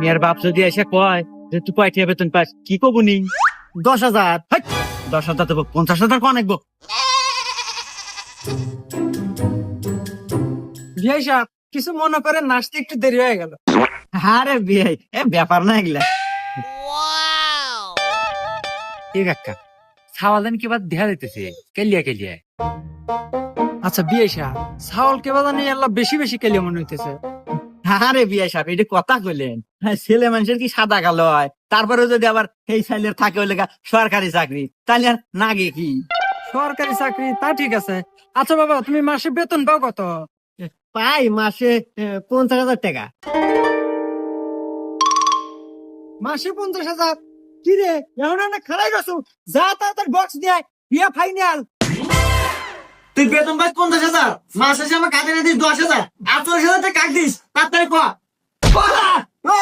মেয়ের বাপ যদি এসে কয় যে তুই কয়টা বেতন পাস কি কবু নি? 10,000। 10,000 দেবো, 50,000 কোন একবো? বিয়াই সাহেব কিছু মনে করেন, নাচতে একটু দেরি হয়ে গেল। আরে বিয়ে এ ব্যাপার না এগুলা। ঠিক একটা সাওয়ালেন কি বাদ দেখা দিতেছে কেলিয়া কেলিয়া। আচ্ছা বিয়াই সাহেব, ছাগল কে বাজানি আল্লাহ বেশি বেশি কেলিয়ে মনে হইতেছে। আরে বিয়ে সাহেব এটা কথা কইলেন, হ্যাঁ, ছেলে মানুষের কি সাদা কালো হয়? তারপরে যদি আবার এই ছেলের থাকে ওই লেগা সরকারি চাকরি, তাহলে আর নাগে কি? সরকারি চাকরি তা ঠিক আছে। আচ্ছা বাবা, তুমি মাসে বেতন পাও কত? পাই মাসে 50,000 টাকা। মাসে 50,000? কি রে, এখন না খারাই গেছো, যা তাড়াতাড়ি বক্স দিয়ে বিয়া ফাইনাল। তুই বেতন পাস 50,000, মাসে আমার কাজে না দিস 10,000, আর 40,000 টাকা কাক দিস, তাড়াতাড়ি কর।